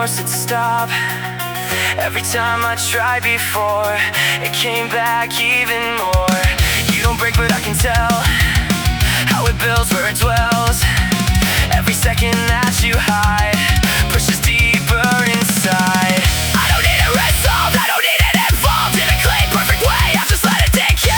force it to stop. Every time I tried before, it came back even more. You don't break but I can tell how it builds where it dwells. Every second that you hide pushes deeper inside. I don't need it resolved, I don't need it involved in a clean, perfect way, I'll just let it take you.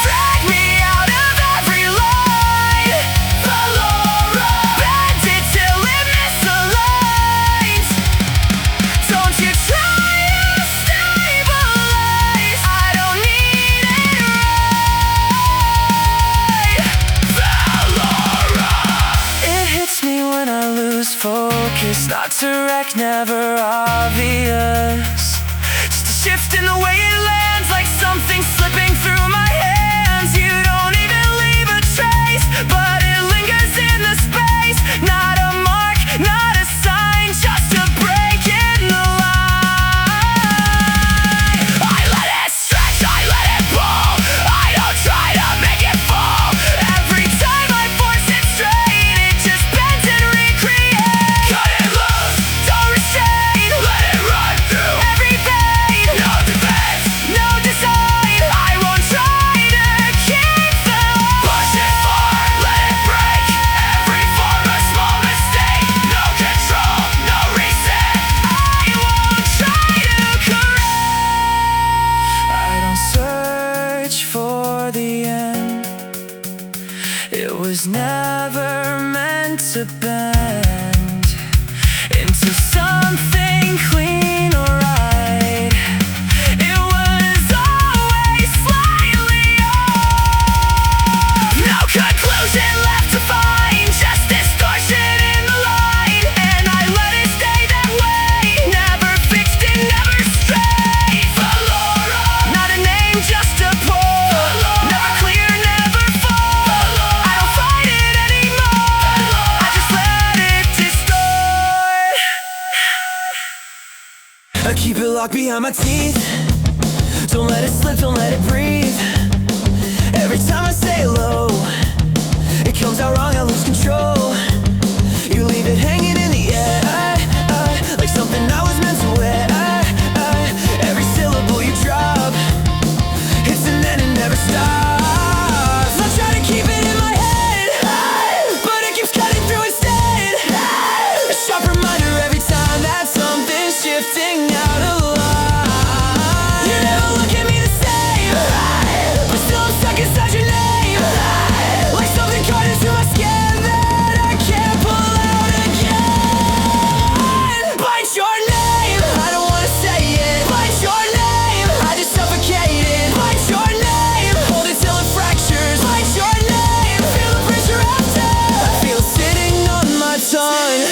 Drag me out of every line, Velora, bend it till it misaligns. Don't you try to stabilize, I don't need it right. Velora. It hits me when I lose focus, not direct, never obvious. Just a shift in the way it lands, like something slipping through my hands. You don't even leave a trace, but it lingers in the space. Not a mark, not a sign, just a break in the line. I let it stretch, I let it pull, I don't try to make it fall. Every time I force it straight, it just bends and recreates. Cut it loose, don't restrain, let it run through every vein. No defense, no design, I won't try to keep the push it far, let it break. Every form a small mistake, no control, no reset. I won't try to correct. I don't search for the end, it was never meant to bend into something clean or right. It was always slightly off. No conclusion left to find, just distortion in the line. And I let it stay that way, never fixed and never straight. Velora, not a name, just a pull. Never clear, never full. I don't fight it anymore, I just let it distort. I keep it locked behind my teeth, don't let it slip, don't let it breathe. Every time I say low, it comes out wrong, I lose control. You leave it hanging in the air, like something I was meant to wear. Every syllable you drop hits and then it never stops. I try to keep it in my head, but it keeps cutting through instead. A sharp reminder every time that something's shifting out of line. You never look at me the same, but still I'm stuck inside your name. Like something cut into my skin that I can't pull out again. Bite your name, I don't wanna say it. Bite your name, I just suffocate it. Bite your name, hold it till it fractures. Bite your name, feel the pressure after. I feel it sitting on my tongue,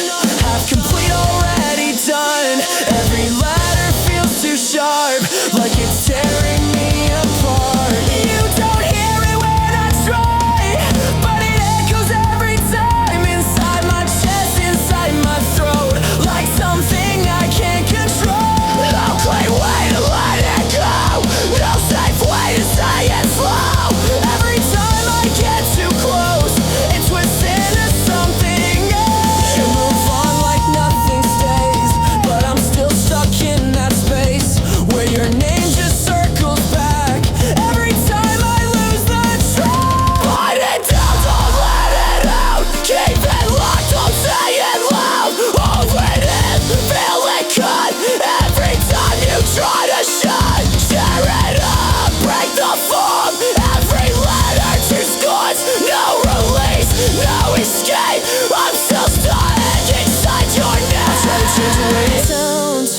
half complete already done. Every letter feels too sharp, like it's tearing me apart. You don't hear it when I try, but it echoes every time. Inside my chest, inside my throat, like something I can't control. No clean way to let it go, no safe way to say it slow. Every time I get too close, it twists into something else. You move on like nothing stays, but I'm still stuck in that space where your name just circles back. Every time I lose the track, bite it down, don't let it out. Keep it locked, don't say it loud. Hold it in, feel it cut. Every time you try to shut, tear it up, break the form. Every letter just scars, no release, no escape. I'm still stuck inside your neck. I try to change the way it sounds,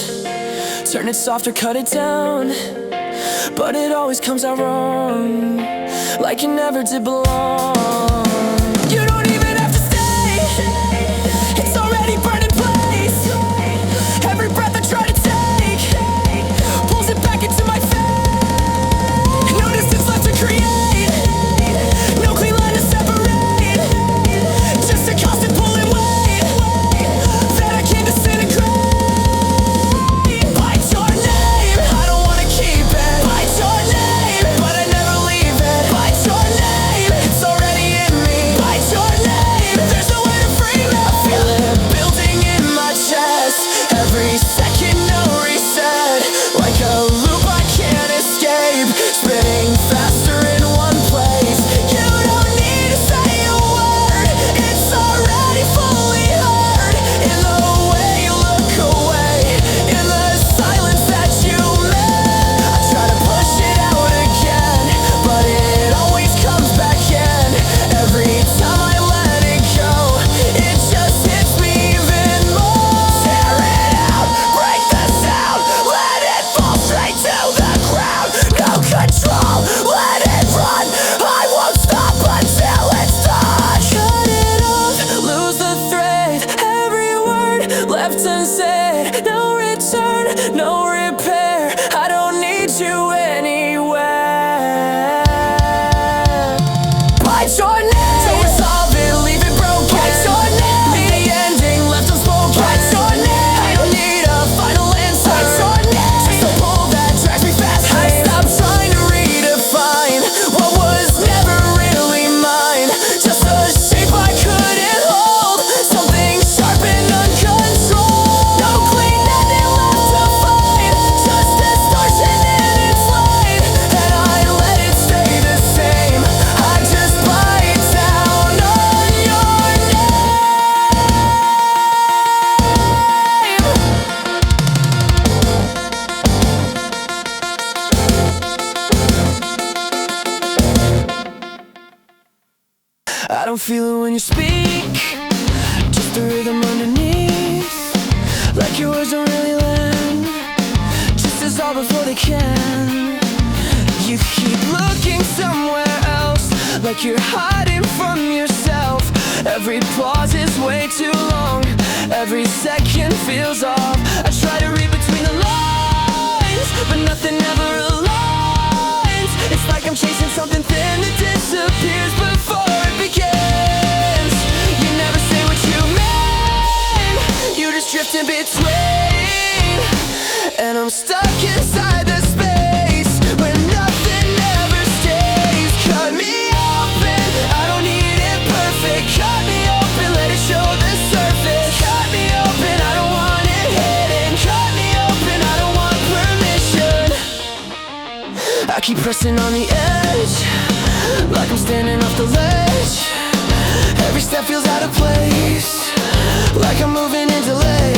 turn it soft or cut it down, but it always comes out wrong, like it never did belong. You don't even have to stay, it's already burned in place. Every breath I try to take pulls it back into my face. No distance left to create, no clean line to separate. Just a constant pulling weight that I can't disintegrate. Bite your name, I don't wanna keep it. Bite your name, but I never leave it. Bite your name, it's already in me. spinning faster in one place. You don't need to say a word, it's already fully heard. In the way you look away, in the silence that you made. I try to push it out again, but it always comes back in. Every time I let it go, it just hits me even more. Tear it out, break the sound, let it fall straight to the ground. No control, let it run, I won't stop until it's done. Cut it off, lose the thread, every word left unsaid. No return, no repair, I don't need you anywhere. Bite your name, don't resolve it, leave it broken. Bite your name, leave the ending left unspoken. Bite your name, I don't need a final answer. Bite your name, just a pull that drags me faster. I stopped trying to redefine what was never really mine. Just a shape I couldn't hold, something sharp and uncontrolled. No clean ending left to find, just distortion in its light. And I let it stay the same, I just bite down on your name. I don't feel it when you speak, just the rhythm underneath. Like your words don't really land, just dissolve before they can. You keep looking somewhere else, like you're hiding from yourself. Every pause is way too long, every second feels off. I try to read between the lines, but nothing ever aligns. It's like I'm chasing something thin that disappears before it begins. You never say what you mean, you just drift in between. And I'm stuck inside the space where nothing ever stays. Cut me open, I don't need it perfect. Cut me open, let it show the surface. Cut me open, I don't want it hidden. Cut me open, I don't want permission. I keep pressing on the edge, like I'm standing off the ledge. Every step feels out of place, like I'm moving in delay.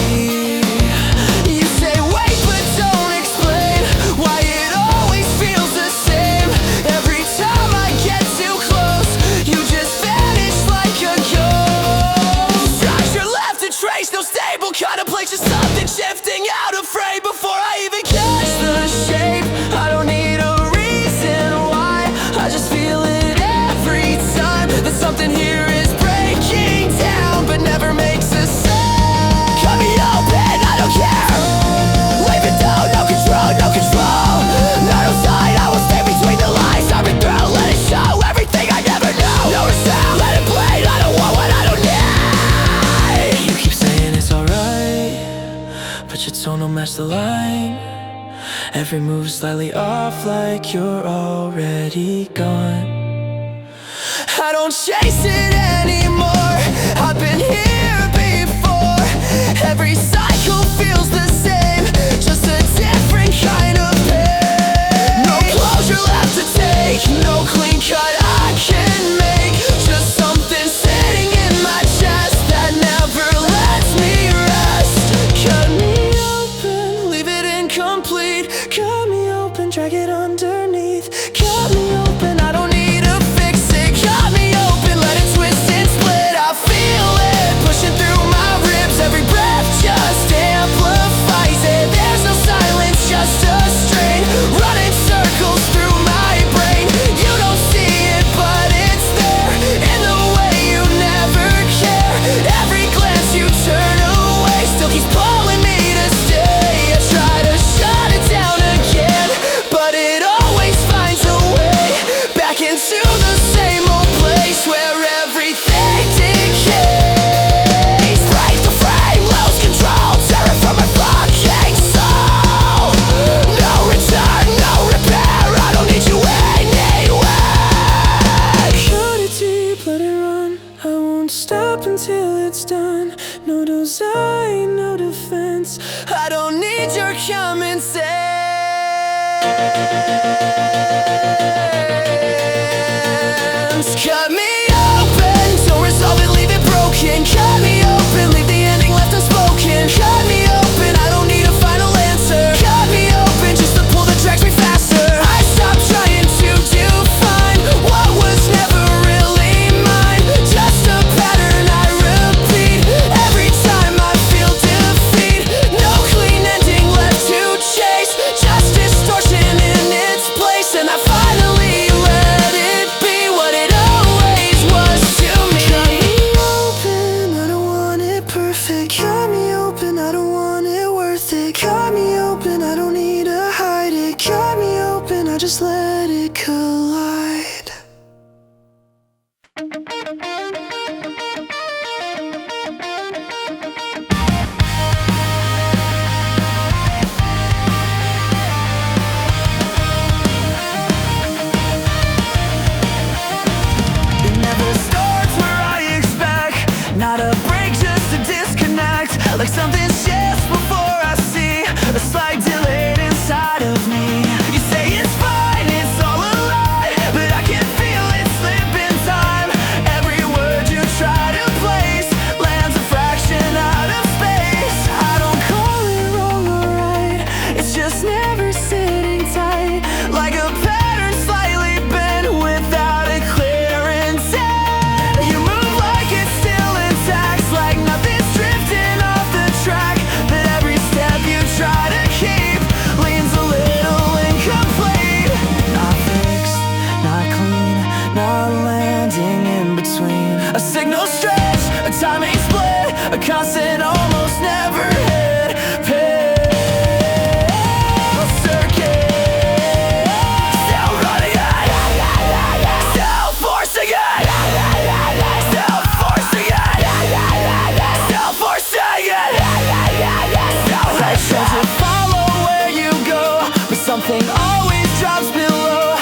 You say wait but don't explain why it always feels the same. Every time I get too close, you just vanish like a ghost. Structure left a trace, no stable contemplation. Something shifting out of frame before I even catch the shape. I don't need a reason why, I just feel it every time that something here is breaking down but never makes a sound. Cut me open, I don't care, leave it down, no control, no control. Not outside, I will stay between the lines. I've been through, let it show everything I never knew. No sound, let it bleed, I don't want what I don't need. You keep saying it's alright, but your tone don't match the line. Every move slightly off, like you're already gone. I don't chase it anymore, I've been here before. Every cycle feels the same, just a different kind of pain. No closure left to take, no clean cut I can make. Just something sitting in my chest that never lets me rest. Cut me open, leave it incomplete. Cut me open, drag it underneath. Cut me open, I don't need to fix it. Cut me open, let it twist and split. I feel it pushing through my ribs. Every breath just amplifies it. There's no silence, just a strain running circles through my brain. You don't see it, but it's there in the way you never care. Every glance you turn away still keeps pulling me to stay. I try to shut it down again, but it always finds a way back into the same old place where everything decays. Break the frame, lose control, tear it from my fucking soul. No return, no repair, I don't need you anyway. Cut it deep, let it run, I won't stop until it's done. No design, no defense, I don't need your common sense. Cut me open, don't resolve it, leave it broken. Cut me open, leave the ending left unspoken. Cut me open, I don't need a final answer. Cut me open, just to pull the tracks way faster. I stopped trying to define what was never really mine. Just a pattern I repeat every time I feel defeat. No clean ending left to chase, just distortion in its place. And I finally let it be what it always was to me. Cut me open, I don't want it perfect. Cut me open, I don't want it worth it. Cut me open, I don't need to hide it. Cut me open, I just let it collide. It never starts where I expect. Not a break, just a disconnect. Like something's just before I see a slight delay inside of me. You say it's fine, it's all a lie, but I can feel it slip in time. Every word you try to place lands a fraction out of space. I don't call it wrong or right, it's just never sitting tight. Like a pattern slightly bent without a clear intent. You move like it's still intact, like nothing's drifting off the track. But every step you try to keep leans a little incomplete. Not fixed, not clean, not landing in between. A signal stretch, a timing split, a constant almost never hit. Pale circuit, still running it, still forcing it, still forcing it, still forcing it. I try to follow where you go, but something always drops below.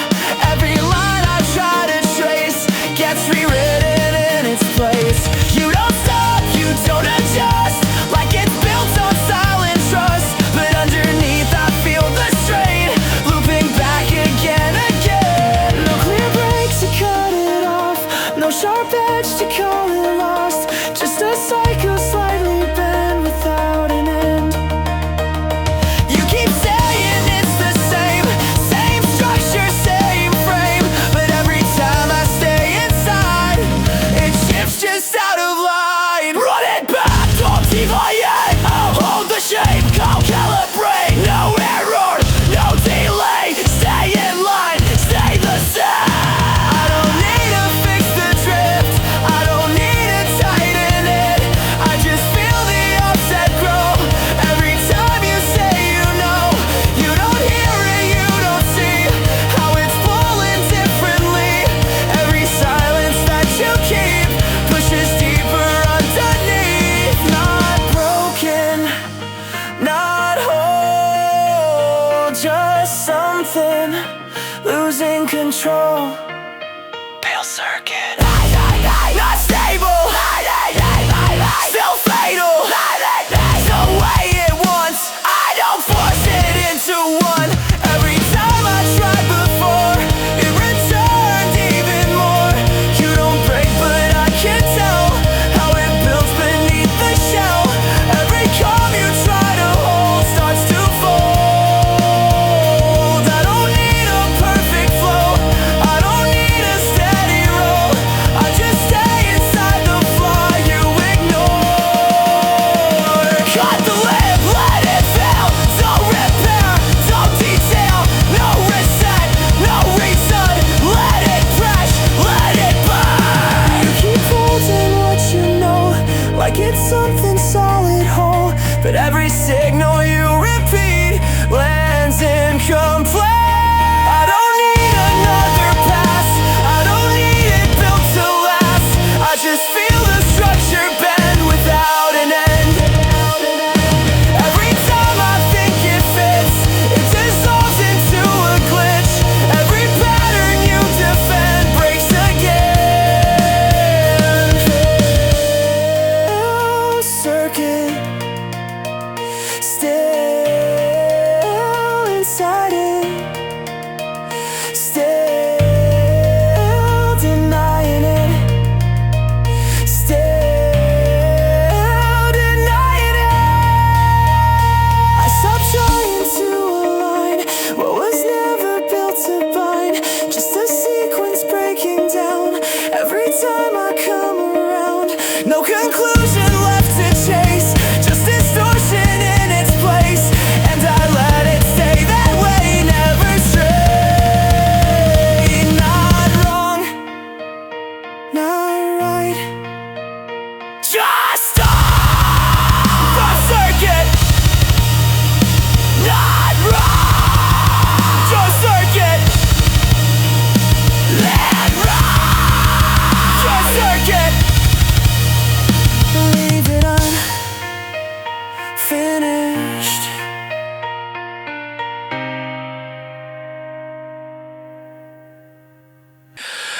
Every line I try to trace gets rewritten in its place. You don't stop, you don't adjust, like it's built on silent trust. But underneath I feel the strain, looping back again. No clear break to cut it off, no sharp edge to call it lost. Just a cycle slightly bent without an end. You keep saying it's the same, same structure, same frame, but every time I stay inside, it shifts just out of line. Run it back, don't deviate, hold the shape, calibrate. No error, no delay, stay in line, stay the same. I don't need to fix the drift, I don't need to tighten it. I just feel the upset grow every time you say you know. You don't hear it, you don't see how it's pulling differently. Every silence that you keep pushes deeper underneath. Not broken, not whole, just something losing control. Pale circuit, not stable, still fatal. The way it wants, I don't force it into one. Every time I tried before, it returned even more. You don't break, but I can tell how it builds beneath the shell. Every calm you try to hold starts to fold. I don't need a perfect flow, I don't need a steady roll.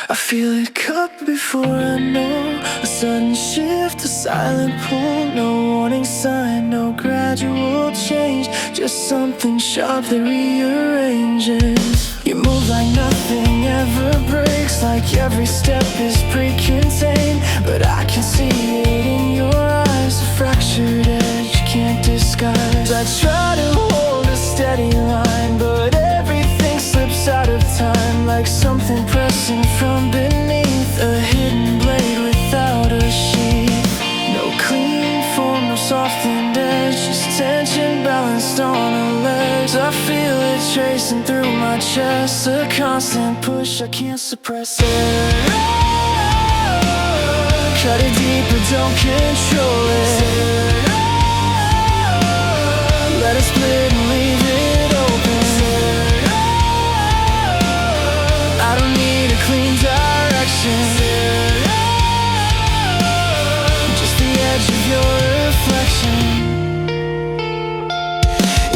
I feel it cup before I know. A sudden shift, a silent pull. No warning sign, no gradual change. Just something sharp that rearranges. You move like nothing ever breaks, like every step is pre-contained. But I can see it in your eyes, a fractured edge you can't disguise. I try to hold a steady line, but everything slips out of time, like something pressing from beneath, a hidden blade without a sheath. No clean form, no softened edge, just tension balanced on a ledge. I feel it tracing through my chest, a constant push I can't suppress it. Cut it deep but don't control it. Let it split and leave it open. I don't need a clean direction, just the edge of your reflection.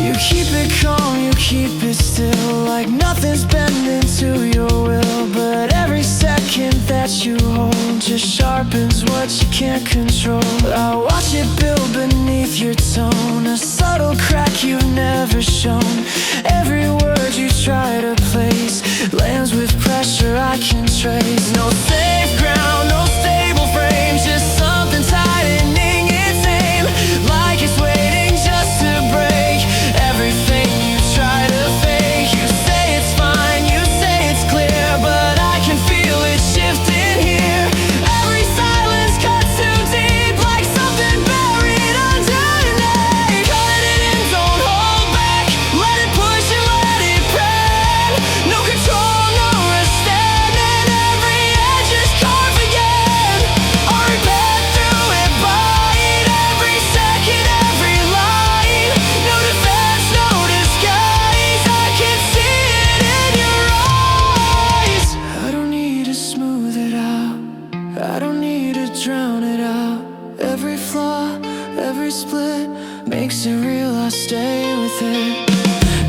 You keep it calm, you keep it still, like nothing's bending to your will. But every second that you hold just sharpens what you can't control. I watch it build beneath your tone, a subtle crack you've never shown. Every word you try to place lands with pressure I can trace. No safe ground, no stable frame, just something tightening its aim, like it's waiting just to break everything you try to fake. You say it's fine, you say it's clear, but I can feel it shifting here. Every silence cut too deep, like something buried underneath. Cut it in, don't hold back, let it push and let it press. No control, no resentment, every edge is carved again. I'll repair through it, bite every second, every line. No defense, no disguise, I can see it in your eyes. I don't need to smooth it out, I don't need to drown it out. Every flaw, every split makes it real, I stay with it.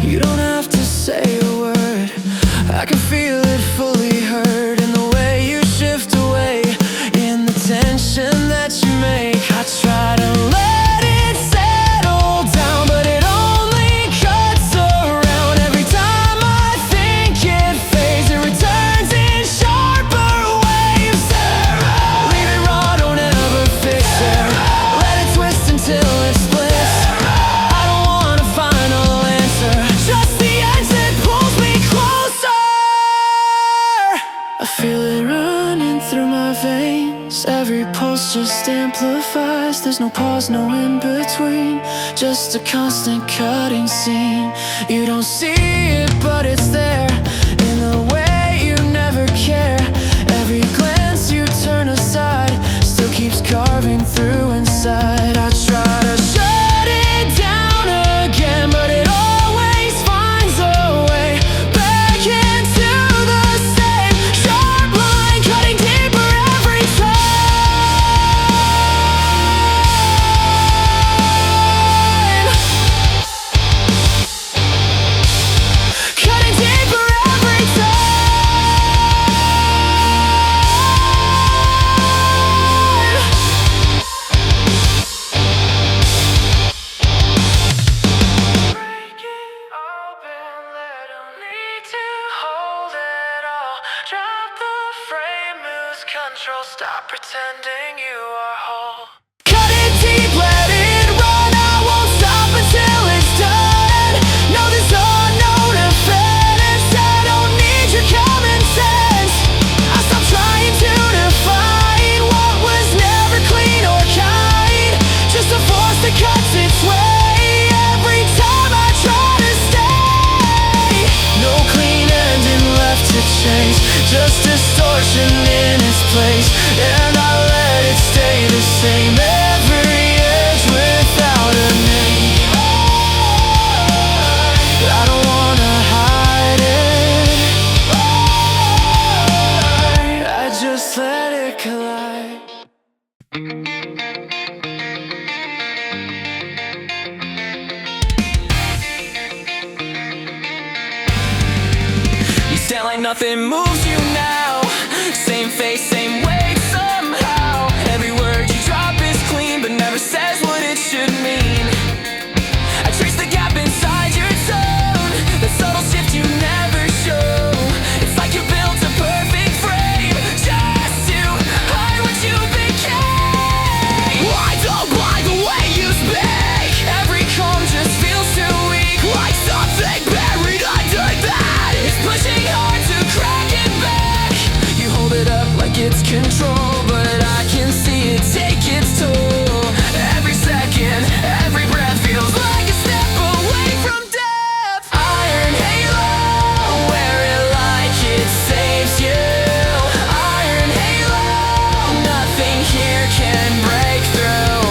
You don't have to say a word, I can feel it fully heard in the way you shift away, in the tension that you make. I try to let it settle down, but it only cuts around. Every time I think it fades, it returns in sharper waves. Leave it raw, don't ever fix it, let it twist until it splits. I don't want a final answer, just the edge that pulls me closer. I feel it running through my veins, every pulse just amplifies. There's no pause, no in between, just a constant cutting scene. You don't see it, but it's there, in the way you never care. Every glance you turn aside still keeps carving through inside. I try to shut it down again, but it always finds a way back into the same sharp line, cutting deeper every time. Cutting deeper every time. Break it open, let don't need to hold it all. Drop the frame, lose control, stop pretending you are whole. Cut it deep, let it run, I won't stop until it's done. No, there's no defense, I don't need your common sense. I stopped trying to define what was never clean or kind, just a force that cuts its way every time I try to stay. No clean ending left to chase, just distortion in its place, and I let it stay the same. Every edge without a name, I don't wanna hide it, I just let it collide. You stand like nothing moves you now, Same face, same weight somehow. Every word you drop is clean, but never says what it should mean. I trace the gap inside your tone, that subtle shift you never show. It's like you built a perfect frame just to hide what you became. I don't like the way you speak. Every calm just feels too weak, like something buried under that. It's pushing hard to crack it back. You hold it up like it's control, but I can see it take its toll. Every second, every breath feels like a step away from death. Iron Halo, wear it like it saves you. Iron Halo, nothing here can break through.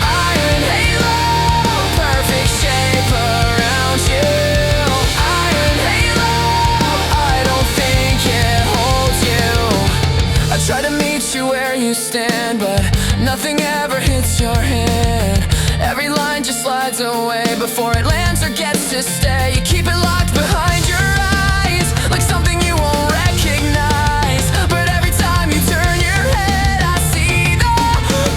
Iron Halo, perfect shape around you. Iron Halo, I don't think it holds you. I try to meet you where you stand, but nothing ever hits your hand. Every line just slides away before it lands or gets to stay. You keep it locked behind your eyes, like something you won't recognize. But every time you turn your head, I see the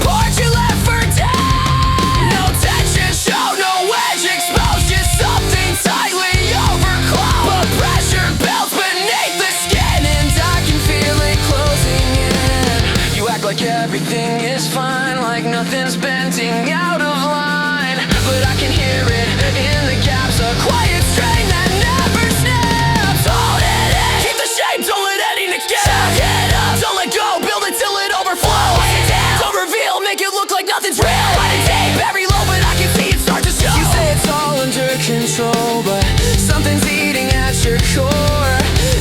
part you left for dead. No tension, show no edge exposed, just something tightly overclocked. But pressure builds beneath the skin, and I can feel it closing in. You act like everything is fine, like nothing's bending out of line. But I can hear it in the gaps, a quiet strain that never snaps. Hold it in, keep the shape, don't let any negate. Check it up, don't let go, build it till it overflows. Write it down, don't reveal, make it look like nothing's real. Write it deep, bury low, but I can see it start to show. You say it's all under control, but something's eating at your core.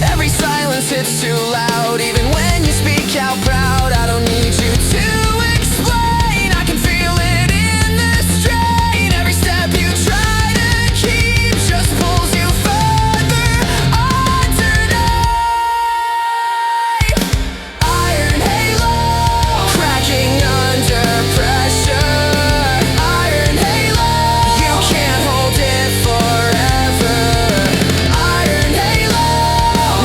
Every silence hits too loud, even when you speak out proud. I don't need you to explain, I can feel it in the strain. Every step you try to keep just pulls you further underneath. Iron Halo, cracking under pressure. Iron Halo, you can't hold it forever. Iron Halo,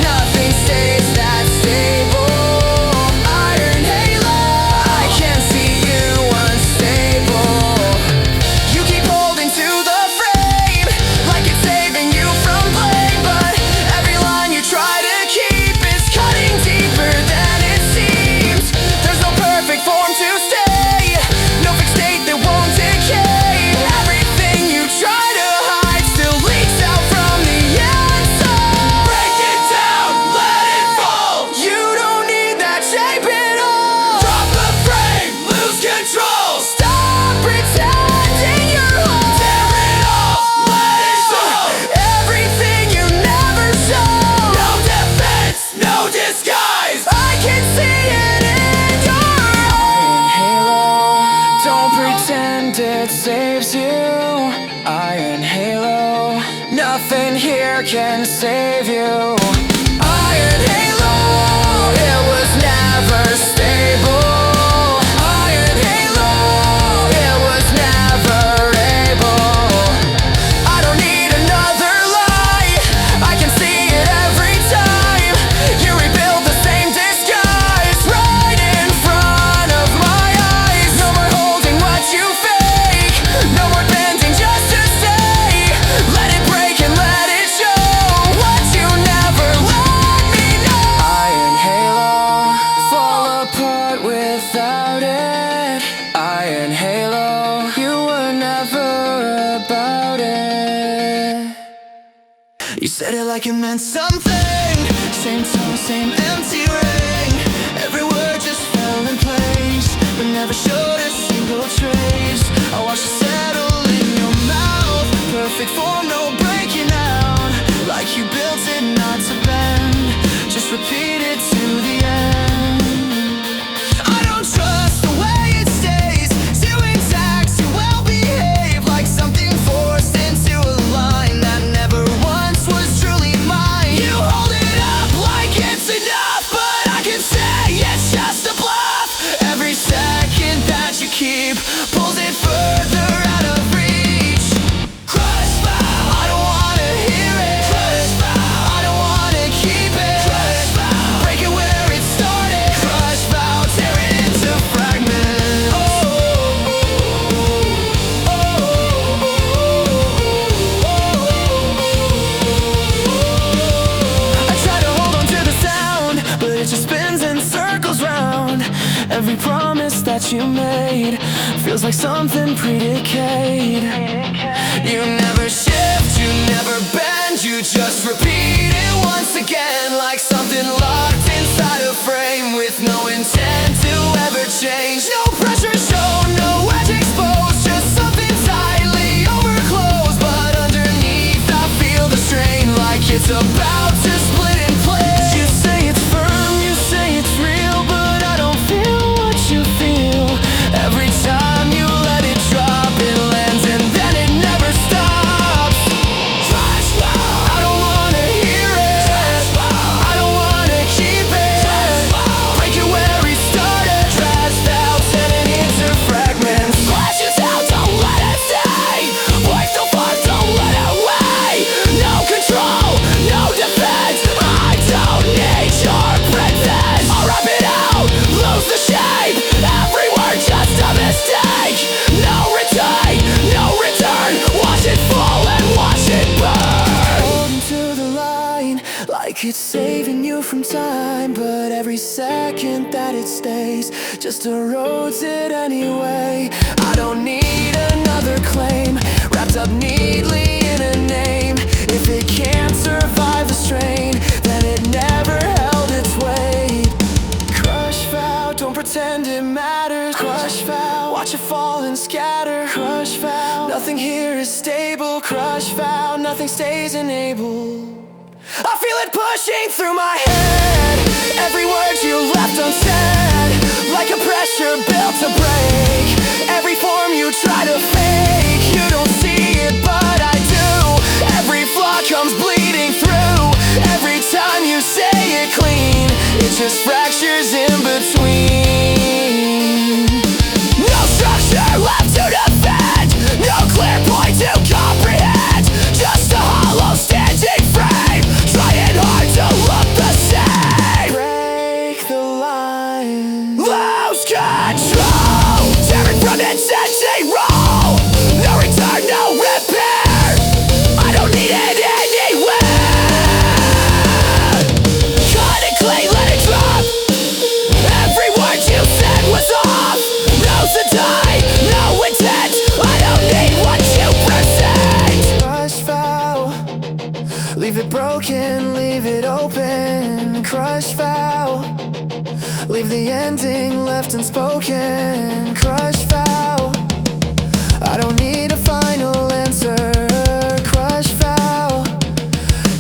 nothing stays that stable. Iron Halo, I can see you unstable. You keep holding to the frame, like it's saving you from blame. But every line you try to keep is cutting deeper than it seems. There's no perfect form to stay, no fixed state that won't decay. Everything you try to hide still leaks out from the inside. Break it down, let it fall. You don't need that shape at all. Drop the frame, lose control. Stop pretending you're whole. Tear it off, let it fall. Everything you never show. No defense, no disguise. I can see it in your eyes. Halo, don't pretend it saves you. Iron Halo, nothing here can save you. Iron Halo, it was never stable. Iron Halo, it was never able. I don't need another lie, I can see it every time. You rebuild the same disguise right in front of my eyes. No more holding what you fake, no more bending just to stay. Let it break and let it show what you never let me know. Iron Halo, fall apart without it. Iron Halo, you were never about it. You said it like it meant something. Same tone, same empty ring. Every word just fell in place, but never showed a single trace. I watched it settle in your mouth. Perfect form, no breaking out. Like you built it not to bend. Just repeat it to the end. I don't trust the way it stays. Too intact, too well behaved. Like something forced into a line that never once was truly mine. You hold it up like it's enough. that you made feels like something pre-decayed. You never shift, you never bend, you just repeat it once again, like something locked inside a frame with no intent to ever change. No pressure shown, no edge exposed, just something tightly overclosed, but underneath I feel the strain, like it's about to split in place. You say it's firm, you say it's real, but I don't feel what you feel. Every time you let it drop, it lands and then it never stops. Trash ball, I don't wanna hear it. Trash ball, I don't wanna keep it. Trash ball, break it where we started. Trashed out, turning into fragments. Clashes out, don't let it stay. Break the fun, don't let it weigh. No control, no defense. I don't need your presence. I'll wrap it out, lose the shape. Every word just a mistake. No retain, no return. Watch it fall and watch it burn. Holding to the line, like it's saving you from time, but every second that it stays just erodes it anyway. I don't need another claim wrapped up neatly in a name. If it can't survive the strain, then it never held its weight. Crush foul, don't pretend it matters. Crush foul, watch it fall and scatter. Crush foul, nothing here is stable. Crush foul, nothing stays enabled. I feel it pushing through my head. Every word you left unsaid, like a pressure built to break. Every form you try to fake, you don't see it but I do. Every flaw comes bleeding through. Every time you say it clean, it just fractures in between. No structure left to defend, no clear point to comprehend. Just a hollow standing frame, trying hard to look the same. Break the line, lose control, tearing from inside zero. No return, no repair. I don't need it anywhere. Cut it clean, let it drop. Every word you said was off. Nose to die, no intent. I don't need what you present. Crush foul, leave it broken, leave it open. Crush foul, leave the ending left unspoken. Crush foul, I don't need a final answer. Crush foul,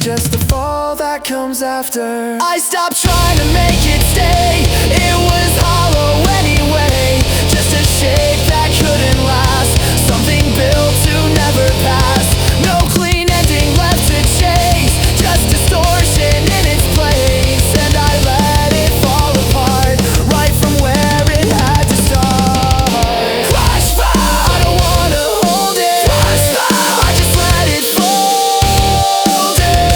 just the fall that comes after. I stopped trying to make it stay. It was hollow anyway, just a shape that couldn't last. Something built to never pass. No clean ending left to chase, just distortion in its place. And I let it fall apart, right from where it had to start. Crush fall, I don't wanna hold it. Crush fall, I just let it fold it.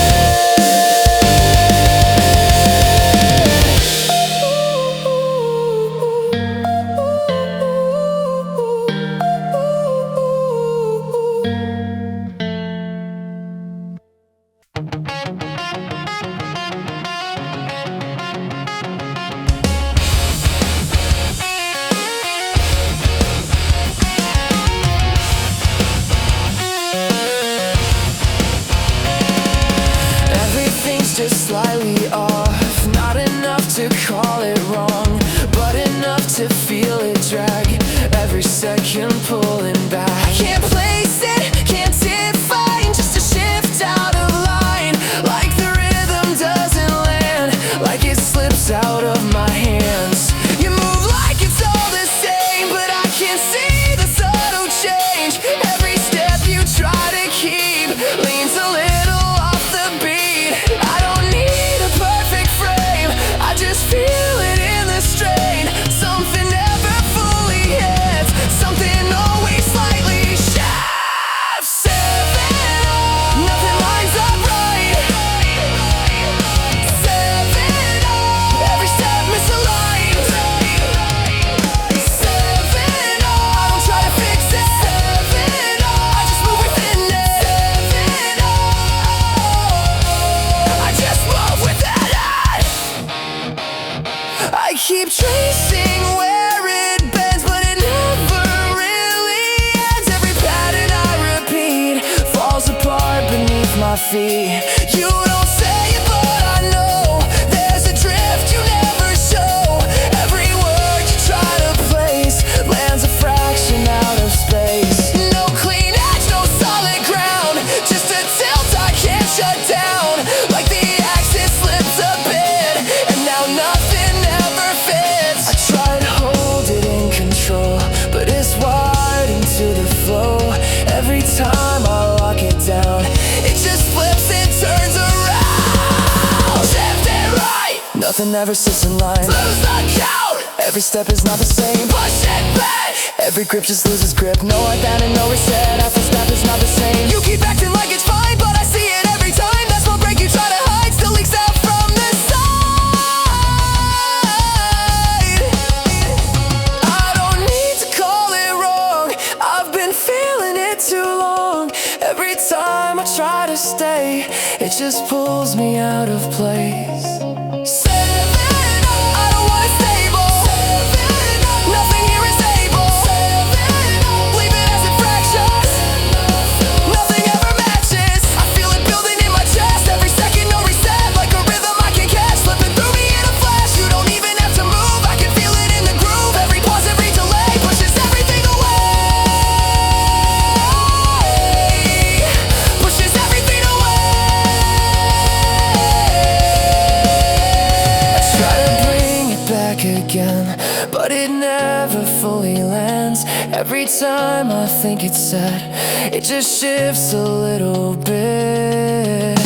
Everything's just slightly off, not enough to call it wrong, but enough to feel it drag. Every second pulling back. I can't place it, can't define, just a shift out of line. Like the rhythm doesn't land, like it slips out of my hands. You move like it's all the same, but I can't see the subtle change. Every step you try to keep leans a little off the beat. I don't need a perfect frame, I just feel it in the strain. Something never fully hits, something always slightly shifts. Seven, nothing lines up right. Seven, every step misaligned. Seven, I don't try to fix it. Seven, I just move within it. Seven, I just move within it. I keep tracing where it bends. feet. You don't say it, but I know there's a drift you never show. Every word you try to place lands a fraction out of space. No clean edge, no solid ground, just a tilt I can't shut down. Like the axis slips a bit, and now nothing ever fits. I try to hold it in control, but it's wired into the flow. Every time I lock it down, it just flips and turns around. Left and right, nothing ever sits in line. Lose the count, every step is not the same. Push it back, every grip just loses grip. No up down and no reset, half a step is not the same. You keep acting like it's fine, but I see it every time. That small break you try to hide still leaks out from the side. I don't need to call it wrong, I've been feeling it too long. Every time I try to stay, it just pulls me out of place. 7, I don't want it stable. 7, nothing here is able. 7, leave it as it fractures. Nothing ever matches. I feel it building in my chest. Every second, no reset. Like a rhythm I can catch, slipping through me in a flash. You don't even have to move, I can feel it in the groove. Every pause, every delay pushes everything away. Pushes everything away. I try to bring it back again, but it never fully lands. Every time I think it's set, it just shifts a little bit.